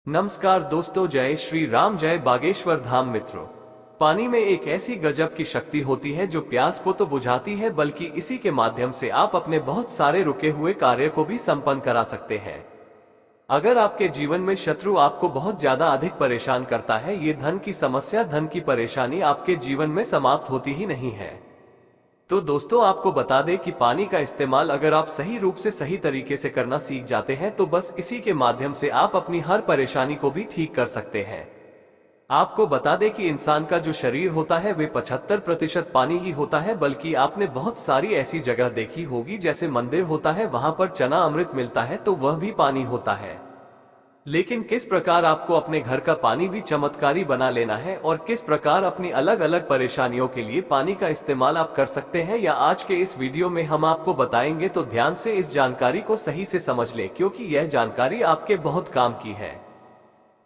नमस्कार दोस्तों, जय श्री राम, जय बागेश्वर धाम। मित्रों, पानी में एक ऐसी गजब की शक्ति होती है जो प्यास को तो बुझाती है, बल्कि इसी के माध्यम से आप अपने बहुत सारे रुके हुए कार्य को भी संपन्न करा सकते हैं। अगर आपके जीवन में शत्रु आपको बहुत ज्यादा अधिक परेशान करता है, ये धन की समस्या, धन की परेशानी आपके जीवन में समाप्त होती ही नहीं है। तो दोस्तों, आपको बता दें कि पानी का इस्तेमाल अगर आप सही रूप से, सही तरीके से करना सीख जाते हैं तो बस इसी के माध्यम से आप अपनी हर परेशानी को भी ठीक कर सकते हैं। आपको बता दें कि इंसान का जो शरीर होता है वे 75% पानी ही होता है, बल्कि आपने बहुत सारी ऐसी जगह देखी होगी जैसे मंदिर होता है, वहां पर चना अमृत मिलता है तो वह भी पानी होता है। लेकिन किस प्रकार आपको अपने घर का पानी भी चमत्कारी बना लेना है और किस प्रकार अपनी अलग अलग परेशानियों के लिए पानी का इस्तेमाल आप कर सकते हैं, या आज के इस वीडियो में हम आपको बताएंगे। तो ध्यान से इस जानकारी को सही से समझ लें, क्योंकि यह जानकारी आपके बहुत काम की है।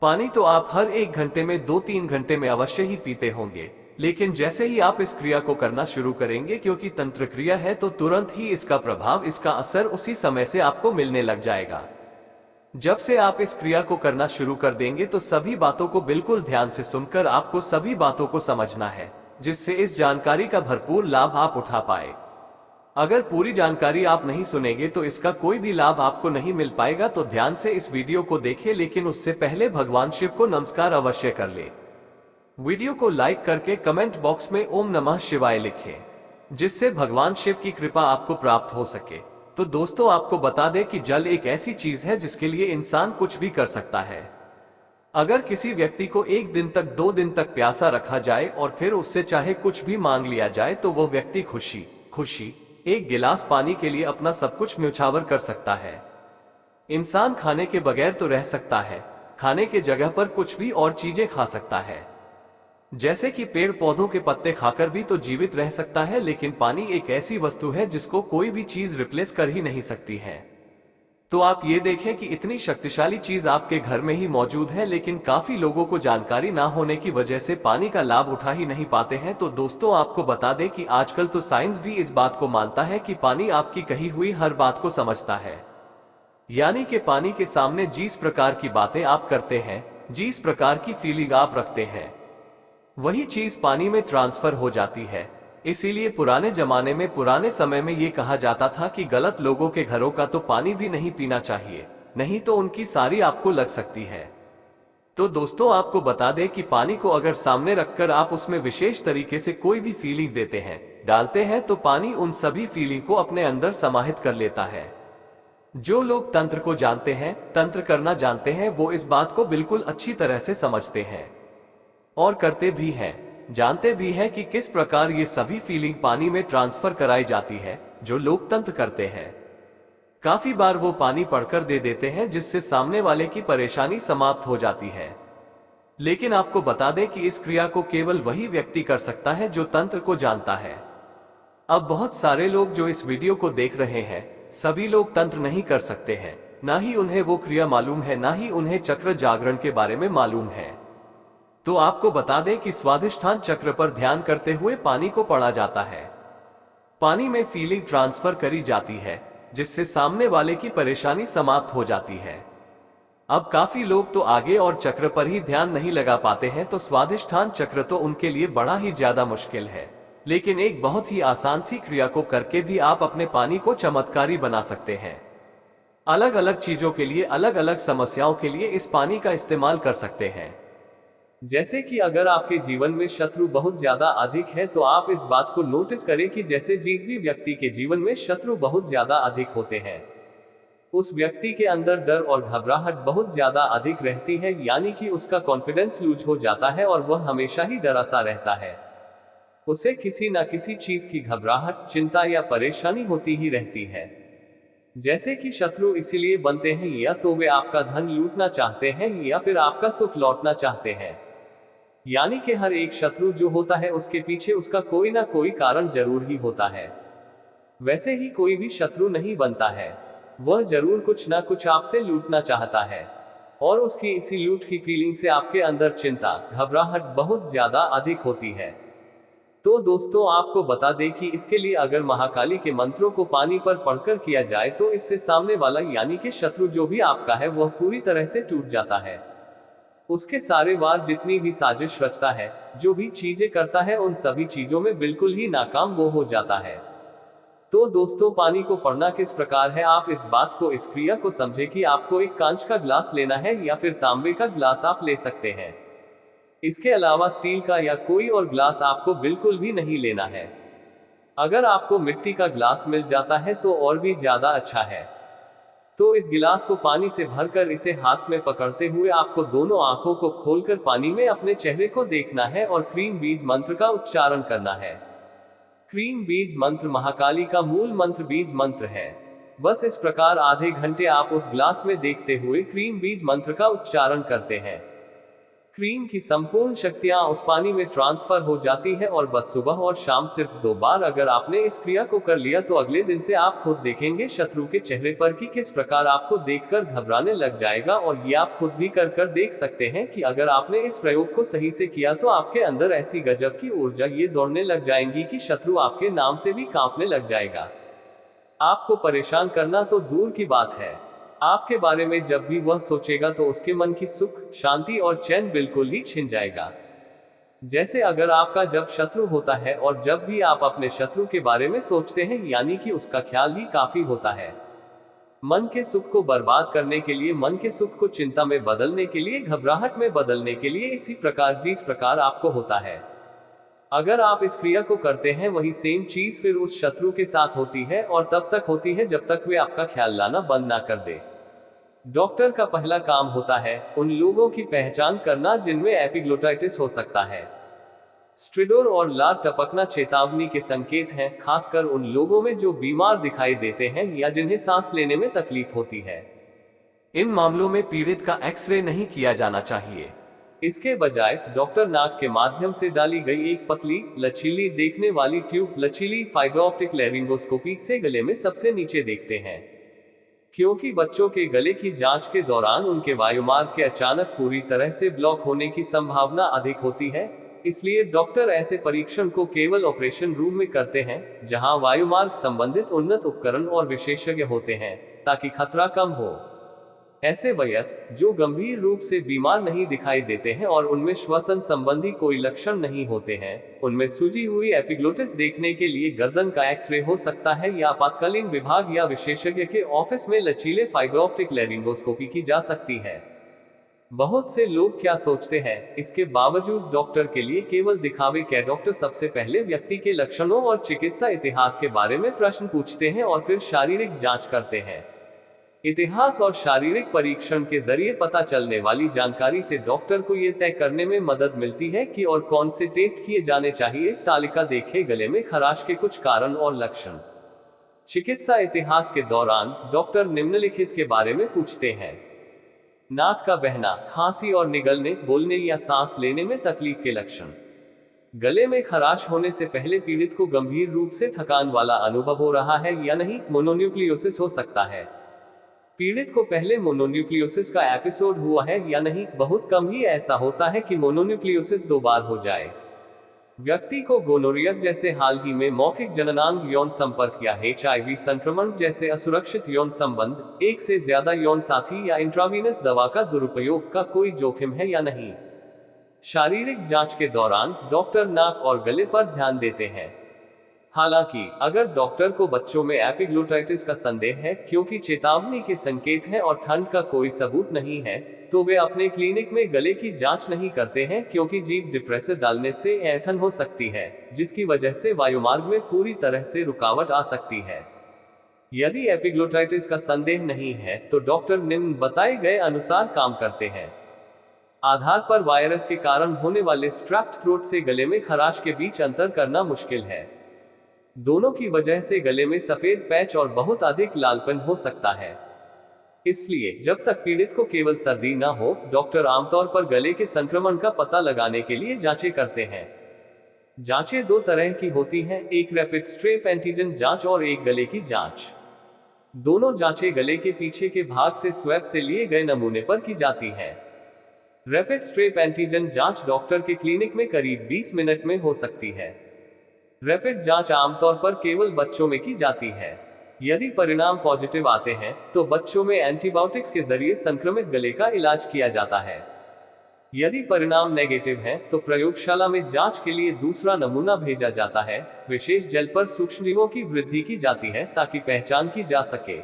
पानी तो आप हर एक घंटे में 2-3 घंटे में अवश्य ही पीते होंगे, लेकिन जैसे ही आप इस क्रिया को करना शुरू करेंगे, क्योंकि तंत्र क्रिया है, तो तुरंत ही इसका प्रभाव, इसका असर उसी समय से आपको मिलने लग जाएगा। जब से आप इस क्रिया को करना शुरू कर देंगे तो सभी बातों को बिल्कुल ध्यान से सुनकर आपको सभी बातों को समझना है, जिससे इस जानकारी का भरपूर लाभ आप उठा पाए। अगर पूरी जानकारी आप नहीं सुनेंगे तो इसका कोई भी लाभ आपको नहीं मिल पाएगा। तो ध्यान से इस वीडियो को देखें, लेकिन उससे पहले भगवान शिव को नमस्कार अवश्य कर ले। वीडियो को लाइक करके कमेंट बॉक्स में ओम नमः शिवाय लिखें, जिससे भगवान शिव की कृपा आपको प्राप्त हो सके। तो दोस्तों, आपको बता दें कि जल एक ऐसी चीज है जिसके लिए इंसान कुछ भी कर सकता है। अगर किसी व्यक्ति को 1 दिन तक, 2 दिन तक प्यासा रखा जाए और फिर उससे चाहे कुछ भी मांग लिया जाए, तो वह व्यक्ति खुशी खुशी 1 गिलास पानी के लिए अपना सब कुछ न्यौछावर कर सकता है। इंसान खाने के बगैर तो रह सकता है, खाने के जगह पर कुछ भी और चीजें खा सकता है, जैसे कि पेड़ पौधों के पत्ते खाकर भी तो जीवित रह सकता है। लेकिन पानी एक ऐसी वस्तु है जिसको कोई भी चीज रिप्लेस कर ही नहीं सकती है। तो आप ये देखें कि इतनी शक्तिशाली चीज आपके घर में ही मौजूद है, लेकिन काफी लोगों को जानकारी ना होने की वजह से पानी का लाभ उठा ही नहीं पाते हैं। तो दोस्तों, आपको बता दें कि आजकल तो साइंस भी इस बात को मानता है कि पानी आपकी कही हुई हर बात को समझता है। यानी कि पानी के सामने जिस प्रकार की बातें आप करते हैं, जिस प्रकार की फीलिंग आप रखते हैं, वही चीज पानी में ट्रांसफर हो जाती है। इसीलिए पुराने जमाने में, पुराने समय में ये कहा जाता था कि गलत लोगों के घरों का तो पानी भी नहीं पीना चाहिए, नहीं तो उनकी सारी आपको लग सकती है। तो दोस्तों, आपको बता दें कि पानी को अगर सामने रखकर आप उसमें विशेष तरीके से कोई भी फीलिंग देते हैं, डालते हैं, तो पानी उन सभी फीलिंग को अपने अंदर समाहित कर लेता है। जो लोग तंत्र को जानते हैं, तंत्र करना जानते हैं, वो इस बात को बिल्कुल अच्छी तरह से समझते हैं और करते भी हैं, जानते भी हैं कि किस प्रकार ये सभी फीलिंग पानी में ट्रांसफर कराई जाती है। जो लोग तंत्र करते हैं, काफी बार वो पानी पढ़कर दे देते हैं, जिससे सामने वाले की परेशानी समाप्त हो जाती है। लेकिन आपको बता दें कि इस क्रिया को केवल वही व्यक्ति कर सकता है जो तंत्र को जानता है। अब बहुत सारे लोग जो इस वीडियो को देख रहे हैं, सभी लोग तंत्र नहीं कर सकते हैं, ना ही उन्हें वो क्रिया मालूम है, ना ही उन्हें चक्र जागरण के बारे में मालूम है। तो आपको बता दें कि स्वाधिष्ठान चक्र पर ध्यान करते हुए पानी को पढ़ा जाता है। पानी में फीलिंग ट्रांसफर करी जाती है, जिससे सामने वाले की परेशानी समाप्त हो जाती है। अब काफी लोग तो आगे और चक्र पर ही ध्यान नहीं लगा पाते हैं, तो स्वाधिष्ठान चक्र तो उनके लिए बड़ा ही ज्यादा मुश्किल है। लेकिन एक बहुत ही आसान सी क्रिया को करके भी आप अपने पानी को चमत्कारी बना सकते हैं। अलग अलग चीजों के लिए, अलग अलग समस्याओं के लिए इस पानी का इस्तेमाल कर सकते हैं। जैसे कि अगर आपके जीवन में शत्रु बहुत ज्यादा अधिक है, तो आप इस बात को नोटिस करें कि जैसे जिस भी व्यक्ति के जीवन में शत्रु बहुत ज्यादा अधिक होते हैं, उस व्यक्ति के अंदर डर और घबराहट बहुत ज्यादा अधिक रहती है। यानी कि उसका कॉन्फिडेंस लूज हो जाता है और वह हमेशा ही डरा सा रहता है। उसे किसी न किसी चीज की घबराहट, चिंता या परेशानी होती ही रहती है। जैसे कि शत्रु इसीलिए बनते हैं, या तो वे आपका धन लूटना चाहते हैं या फिर आपका सुख लौटना चाहते हैं। यानी कि हर एक शत्रु जो होता है, उसके पीछे उसका कोई ना कोई कारण जरूर ही होता है। वैसे ही कोई भी शत्रु नहीं बनता है, वह जरूर कुछ ना कुछ आपसे लूटना चाहता है, और उसकी इसी लूट की फीलिंग से आपके अंदर चिंता, घबराहट बहुत ज्यादा अधिक होती है। तो दोस्तों, आपको बता दें कि इसके लिए अगर महाकाली के मंत्रों को पानी पर पढ़कर किया जाए, तो इससे सामने वाला यानी कि शत्रु जो भी आपका है, वह पूरी तरह से टूट जाता है। उसके सारे वार जितनी भी साजिश रचता है, जो भी चीजें करता है, उन सभी चीजों में बिल्कुल ही नाकाम वो हो जाता है। तो दोस्तों, पानी को पढ़ना किस प्रकार है, आप इस बात को, इस क्रिया को समझे कि आपको एक कांच का ग्लास लेना है या फिर तांबे का ग्लास आप ले सकते हैं। इसके अलावा स्टील का या कोई और ग्लास आपको बिल्कुल भी नहीं लेना है। अगर आपको मिट्टी का ग्लास मिल जाता है तो और भी ज्यादा अच्छा है। तो इस गिलास को पानी से भरकर इसे हाथ में पकड़ते हुए आपको दोनों आंखों को खोलकर पानी में अपने चेहरे को देखना है और क्रीम बीज मंत्र का उच्चारण करना है। क्रीम बीज मंत्र महाकाली का मूल मंत्र बीज मंत्र है। बस इस प्रकार आधे घंटे आप उस ग्लास में देखते हुए क्रीम बीज मंत्र का उच्चारण करते हैं। क्रीम की संपूर्ण शक्तियां उस पानी में ट्रांसफर हो जाती है और बस सुबह और शाम सिर्फ 2 बार अगर आपने इस क्रिया को कर लिया तो अगले दिन से आप खुद देखेंगे शत्रु के चेहरे पर कि किस प्रकार आपको देखकर घबराने लग जाएगा। और ये आप खुद भी कर देख सकते हैं कि अगर आपने इस प्रयोग को सही से किया तो आपके अंदर ऐसी गजब की ऊर्जा ये दौड़ने लग जाएंगी कि शत्रु आपके नाम से भी कांपने लग जाएगा। आपको परेशान करना तो दूर की बात है, आपके बारे में जब भी वह सोचेगा तो उसके मन की सुख, शांति और चैन बिल्कुल ही छिन जाएगा। जैसे अगर आपका जब शत्रु होता है और जब भी आप अपने शत्रु के बारे में सोचते हैं, यानी कि उसका ख्याल ही काफी होता है। मन के सुख को बर्बाद करने के लिए, मन के सुख को चिंता में बदलने के लिए, घबराहट में बदलने के लिए, इसी प्रकार जिस प्रकार आपको होता है। अगर आप इस क्रिया को करते हैं, वही सेम चीज फिर उस शत्रु के साथ होती है और तब तक होती है जब तक वे आपका ख्याल लाना बंद ना कर दे। डॉक्टर का पहला काम होता है उन लोगों की पहचान करना जिनमें एपिग्लोटाइटिस हो सकता है। स्ट्रिडोर और लार टपकना चेतावनी के संकेत हैं, खासकर उन लोगों में जो बीमार दिखाई देते हैं या जिन्हें सांस लेने में तकलीफ होती है। इन मामलों में पीड़ित का एक्सरे नहीं किया जाना चाहिए। इसके बजाय डॉक्टर नाक के माध्यम से डाली गई एक पतली, लचीली देखने वाली ट्यूब, लचीली फाइबर ऑप्टिक लैरिंगोस्कोपी से गले में सबसे नीचे देखते हैं। क्योंकि बच्चों के गले की जांच के दौरान उनके वायुमार्ग के अचानक पूरी तरह से ब्लॉक होने की संभावना अधिक होती है, इसलिए डॉक्टर ऐसे परीक्षण को केवल ऑपरेशन रूम में करते हैं, जहां वायुमार्ग संबंधित उन्नत उपकरण और विशेषज्ञ होते हैं, ताकि खतरा कम हो। ऐसे वयस्क जो गंभीर रूप से बीमार नहीं दिखाई देते हैं और उनमें श्वसन संबंधी कोई लक्षण नहीं होते हैं, उनमें सूजी हुई एपिग्लोटिस देखने के लिए गर्दन का एक्सरे हो सकता है या आपातकालीन विभाग या विशेषज्ञ के ऑफिस में लचीले फाइबर ऑप्टिक लैरिंगोस्कोपी की जा सकती है। बहुत से लोग क्या सोचते हैं, इसके बावजूद डॉक्टर के लिए केवल दिखावे के डॉक्टर सबसे पहले व्यक्ति के लक्षणों और चिकित्सा इतिहास के बारे में प्रश्न पूछते हैं और फिर शारीरिक जांच करते हैं। इतिहास और शारीरिक परीक्षण के जरिए पता चलने वाली जानकारी से डॉक्टर को यह तय करने में मदद मिलती है कि और कौन से टेस्ट किए जाने चाहिए। तालिका देखें, गले में खराश के कुछ कारण और लक्षण। चिकित्सा इतिहास के दौरान डॉक्टर निम्नलिखित के बारे में पूछते हैं: नाक का बहना, खांसी और निगलने, बोलने या सांस लेने में तकलीफ के लक्षण। गले में खराश होने से पहले पीड़ित को गंभीर रूप से थकान वाला अनुभव हो रहा है या नहीं। मोनोन्यूक्लियोसिस हो सकता है। पीड़ित को पहले मोनोन्यूक्लियोसिस का एपिसोड हुआ है या नहीं। बहुत कम ही ऐसा होता है कि मोनोन्यूक्लियोसिस 2 बार हो जाए। व्यक्ति को गोनोरिया जैसे हाल ही में मौखिक जननांग यौन संपर्क या HIV संक्रमण जैसे असुरक्षित यौन संबंध, एक से ज्यादा यौन साथी या इंट्रावीनस दवा का दुरुपयोग का कोई जोखिम है या नहीं। शारीरिक जांच के दौरान डॉक्टर नाक और गले पर ध्यान देते हैं। हालांकि अगर डॉक्टर को बच्चों में एपिग्लोटाइटिस का संदेह है, क्योंकि चेतावनी के संकेत हैं और ठंड का कोई सबूत नहीं है, तो वे अपने क्लिनिक में गले की जांच नहीं करते हैं, क्योंकि जीभ डिप्रेसर डालने से ऐंठन हो सकती है, जिसकी वजह से वायुमार्ग में पूरी तरह से रुकावट आ सकती है। यदि एपिग्लोटाइटिस का संदेह नहीं है तो डॉक्टर निम्न बताए गए अनुसार काम करते हैं। आधार पर वायरस के कारण होने वाले स्ट्रेप्ट थ्रोट से गले में खराश के बीच अंतर करना मुश्किल है। दोनों की वजह से गले में सफेद पैच और बहुत अधिक लालपन हो सकता है। इसलिए जब तक पीड़ित को केवल सर्दी न हो, डॉक्टर आमतौर पर गले के संक्रमण का पता लगाने के लिए जांचें करते हैं। जांचें 2 तरह की होती हैं, एक रैपिड स्ट्रेप एंटीजन जांच और एक गले की जांच। दोनों जांचें गले के पीछे के भाग से स्वैब से लिए गए नमूने पर की जाती हैं। रैपिड स्ट्रेप एंटीजन जांच डॉक्टर के क्लिनिक में करीब 20 मिनट में हो सकती है। रैपिड जांच आमतौर पर केवल बच्चों में की जाती है। यदि परिणाम पॉजिटिव आते हैं तो बच्चों में एंटीबायोटिक्स के जरिए संक्रमित गले का इलाज किया जाता है। यदि परिणाम नेगेटिव हैं, तो प्रयोगशाला में जांच के लिए दूसरा नमूना भेजा जाता है। विशेष जेल पर सूक्ष्मजीवों की वृद्धि की जाती है ताकि पहचान की जा सके।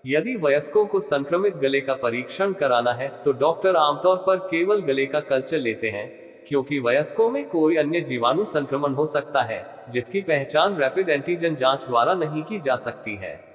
यदि वयस्कों को संक्रमित गले का परीक्षण कराना है, तो डॉक्टर आमतौर पर केवल गले का कल्चर लेते हैं, क्योंकि वयस्कों में कोई अन्य जीवाणु संक्रमण हो सकता है, जिसकी पहचान रैपिड एंटीजन जांच द्वारा नहीं की जा सकती है।